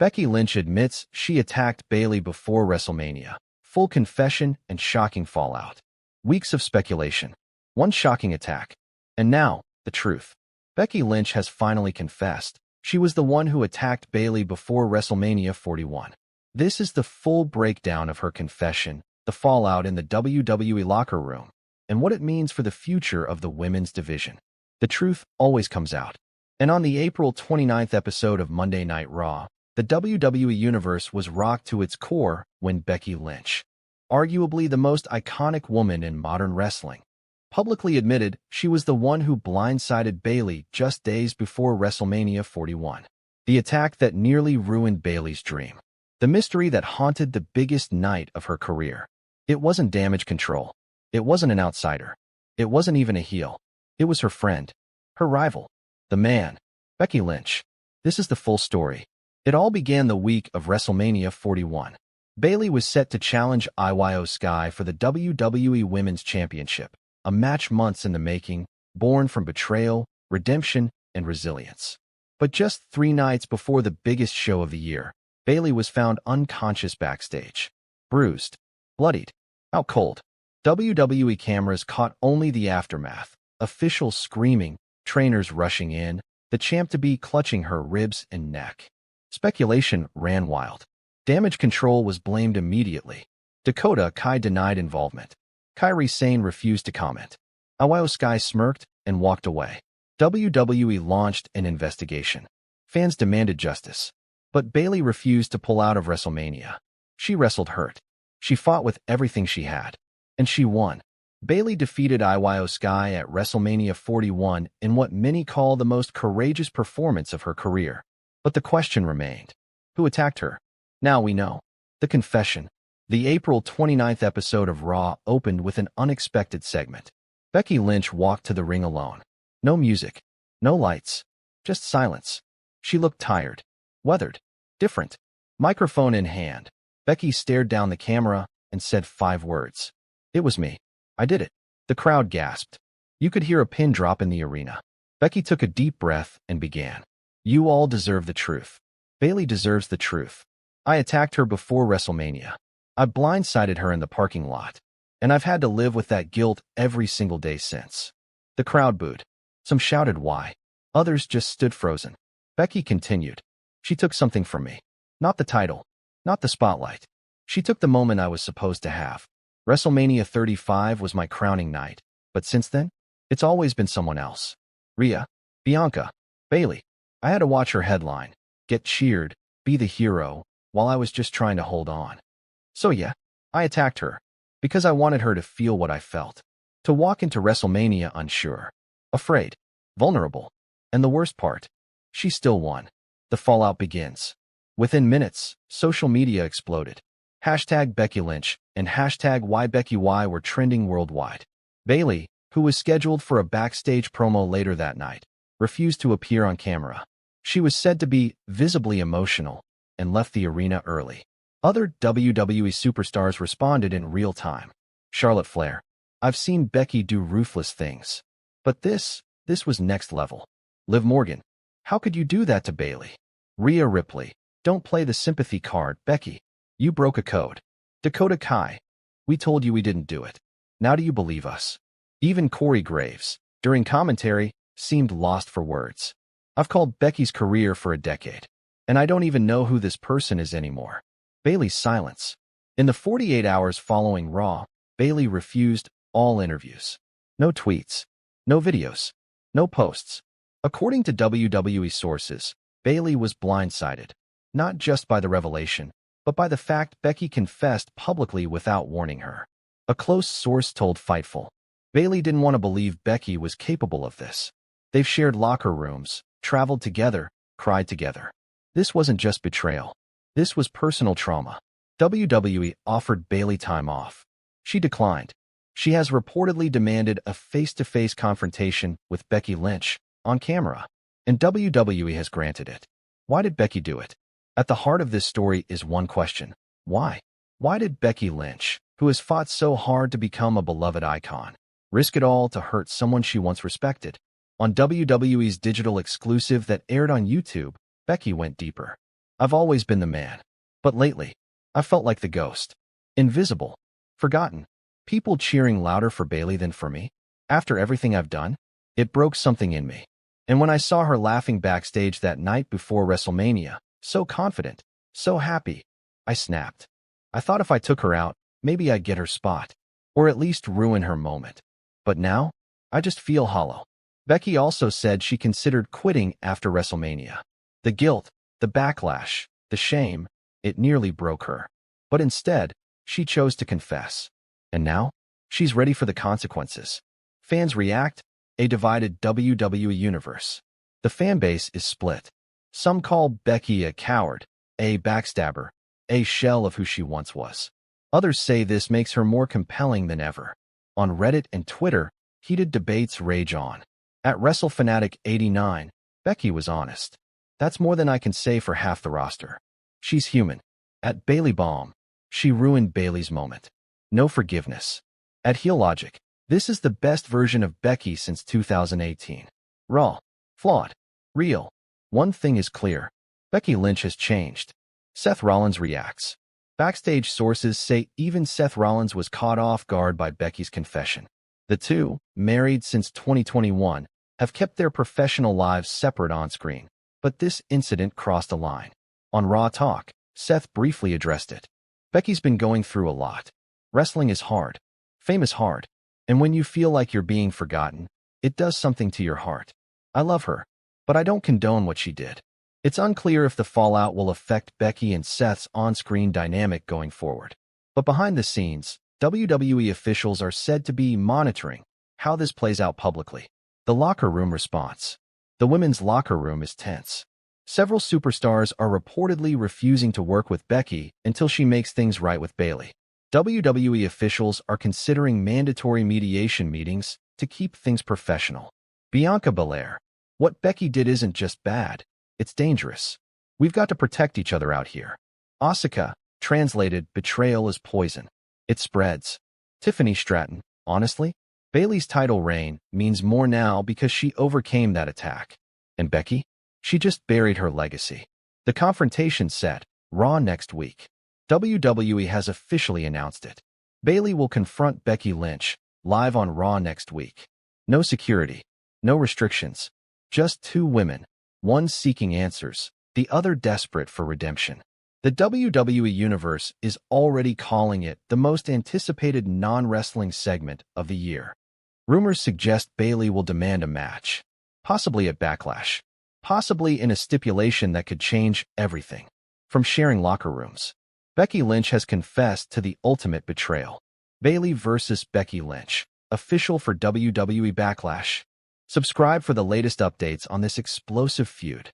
Becky Lynch admits she attacked Bayley before WrestleMania. Full confession and shocking fallout. Weeks of speculation. One shocking attack. And now, the truth. Becky Lynch has finally confessed. She was the one who attacked Bayley before WrestleMania 41. This is the full breakdown of her confession, the fallout in the WWE locker room, and what it means for the future of the women's division. The truth always comes out. And on the April 29th episode of Monday Night Raw, the WWE Universe was rocked to its core when Becky Lynch, arguably the most iconic woman in modern wrestling, publicly admitted she was the one who blindsided Bayley just days before WrestleMania 41. The attack that nearly ruined Bayley's dream. The mystery that haunted the biggest night of her career. It wasn't Damage CTRL. It wasn't an outsider. It wasn't even a heel. It was her friend. Her rival. The man. Becky Lynch. This is the full story. It all began the week of WrestleMania 41. Bayley was set to challenge Io Sky for the WWE Women's Championship, a match months in the making, born from betrayal, redemption, and resilience. But just 3 nights before the biggest show of the year, Bayley was found unconscious backstage. Bruised. Bloodied. Out cold. WWE cameras caught only the aftermath. Officials screaming, trainers rushing in, the champ-to-be clutching her ribs and neck. Speculation ran wild. Damage CTRL was blamed immediately. Dakota Kai denied involvement. Kairi Sane refused to comment. Io Sky smirked and walked away. WWE launched an investigation. Fans demanded justice. But Bayley refused to pull out of WrestleMania. She wrestled hurt. She fought with everything she had. And she won. Bayley defeated Io Sky at WrestleMania 41 in what many call the most courageous performance of her career. But the question remained. Who attacked her? Now we know. The confession. The April 29th episode of Raw opened with an unexpected segment. Becky Lynch walked to the ring alone. No music. No lights. Just silence. She looked tired. Weathered. Different. Microphone in hand. Becky stared down the camera and said 5 words. It was me. I did it. The crowd gasped. You could hear a pin drop in the arena. Becky took a deep breath and began. You all deserve the truth. Bayley deserves the truth. I attacked her before WrestleMania. I blindsided her in the parking lot. And I've had to live with that guilt every single day since. The crowd booed. Some shouted why. Others just stood frozen. Becky continued. She took something from me. Not the title. Not the spotlight. She took the moment I was supposed to have. WrestleMania 35 was my crowning night. But since then, it's always been someone else. Rhea. Bianca. Bayley. I had to watch her headline, get cheered, be the hero, while I was just trying to hold on. So yeah, I attacked her. Because I wanted her to feel what I felt. To walk into WrestleMania unsure. Afraid. Vulnerable. And the worst part, she still won. The fallout begins. Within minutes, social media exploded. Hashtag Becky Lynch and hashtag WhyBeckyWhy were trending worldwide. Bayley, who was scheduled for a backstage promo later that night, refused to appear on camera. She was said to be visibly emotional and left the arena early. Other WWE superstars responded in real time. Charlotte Flair. I've seen Becky do ruthless things. But this was next level. Liv Morgan. How could you do that to Bayley? Rhea Ripley. Don't play the sympathy card, Becky. You broke a code. Dakota Kai. We told you we didn't do it. Now do you believe us? Even Corey Graves, during commentary, seemed lost for words. I've called Becky's career for a decade, and I don't even know who this person is anymore. Bayley's silence. In the 48 hours following Raw, Bayley refused all interviews. No tweets. No videos. No posts. According to WWE sources, Bayley was blindsided, not just by the revelation, but by the fact Becky confessed publicly without warning her. A close source told Fightful. Bayley didn't want to believe Becky was capable of this. They've shared locker rooms, traveled together, cried together. This wasn't just betrayal. This was personal trauma. WWE offered Bayley time off. She declined. She has reportedly demanded a face-to-face confrontation with Becky Lynch on camera, and WWE has granted it. Why did Becky do it? At the heart of this story is one question. Why? Why did Becky Lynch, who has fought so hard to become a beloved icon, risk it all to hurt someone she once respected? On WWE's digital exclusive that aired on YouTube, Becky went deeper. I've always been the man. But lately, I felt like the ghost. Invisible. Forgotten. People cheering louder for Bayley than for me. After everything I've done, it broke something in me. And when I saw her laughing backstage that night before WrestleMania, so confident, so happy, I snapped. I thought if I took her out, maybe I'd get her spot. Or at least ruin her moment. But now, I just feel hollow. Becky also said she considered quitting after WrestleMania. The guilt, the backlash, the shame, it nearly broke her. But instead, she chose to confess. And now, she's ready for the consequences. Fans react, a divided WWE Universe. The fanbase is split. Some call Becky a coward, a backstabber, a shell of who she once was. Others say this makes her more compelling than ever. On Reddit and Twitter, heated debates rage on. At WrestleFanatic89, Becky was honest. That's more than I can say for half the roster. She's human. At Bayley Bomb, she ruined Bayley's moment. No forgiveness. At Heel Logic, this is the best version of Becky since 2018. Raw. Flawed. Real. One thing is clear. Becky Lynch has changed. Seth Rollins reacts. Backstage sources say even Seth Rollins was caught off guard by Becky's confession. The two, married since 2021, have kept their professional lives separate on screen. But this incident crossed a line. On Raw Talk, Seth briefly addressed it. Becky's been going through a lot. Wrestling is hard. Fame is hard. And when you feel like you're being forgotten, it does something to your heart. I love her, but I don't condone what she did. It's unclear if the fallout will affect Becky and Seth's on-screen dynamic going forward. But behind the scenes, WWE officials are said to be monitoring how this plays out publicly. The locker room response. The women's locker room is tense. Several superstars are reportedly refusing to work with Becky until she makes things right with Bayley. WWE officials are considering mandatory mediation meetings to keep things professional. Bianca Belair. What Becky did isn't just bad, it's dangerous. We've got to protect each other out here. Asuka, translated, betrayal is poison. It spreads. Tiffany Stratton. Honestly, Bayley's title reign means more now because she overcame that attack. And Becky? She just buried her legacy. The confrontation set, Raw next week. WWE has officially announced it. Bayley will confront Becky Lynch, live on Raw next week. No security. No restrictions. Just two women, one seeking answers, the other desperate for redemption. The WWE Universe is already calling it the most anticipated non-wrestling segment of the year. Rumors suggest Bayley will demand a match, possibly at Backlash, possibly in a stipulation that could change everything. From sharing locker rooms, Becky Lynch has confessed to the ultimate betrayal. Bayley versus Becky Lynch, official for WWE Backlash. Subscribe for the latest updates on this explosive feud.